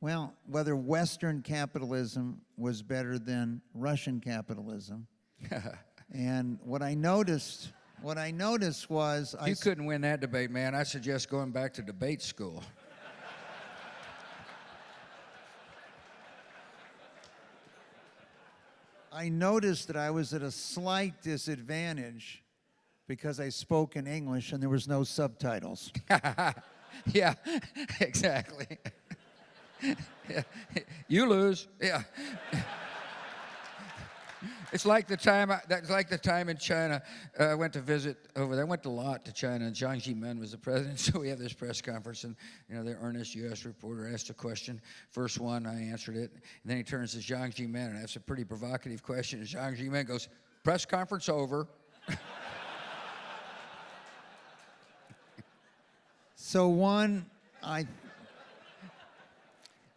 whether Western capitalism was better than Russian capitalism. And what I noticed was You couldn't win that debate, man. I suggest going back to debate school. I noticed that I was at a slight disadvantage because I spoke in English and there was no subtitles. Yeah, exactly. Yeah. You lose. Yeah. It's like the time in China. I went to visit over there. I went a lot to China, and Jiang Zemin was the president. So we had this press conference, and the earnest U.S. reporter asked a question. First one, I answered it, and then he turns to Jiang Zemin and asks a pretty provocative question. And Jiang Zemin goes, "Press conference over." So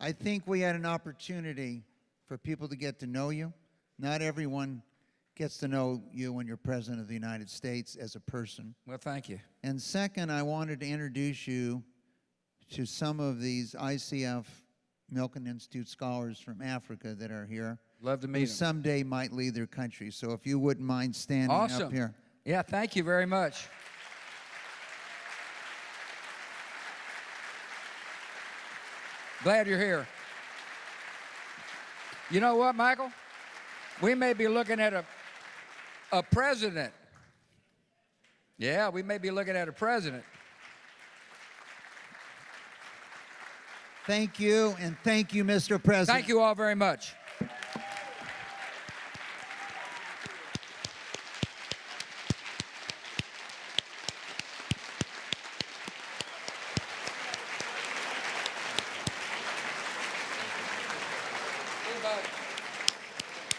I think we had an opportunity for people to get to know you. Not everyone gets to know you when you're President of the United States as a person. Well, thank you. And second, I wanted to introduce you to some of these ICF Milken Institute scholars from Africa that are here. Love to who meet him. someday might lead their country. So if you wouldn't mind standing Awesome. up here. Yeah, thank you very much. Glad you're here. You know what, Michael? We may be looking at a president. Yeah, we may be looking at a president. Thank you, and thank you, Mr. President. Thank you all very much.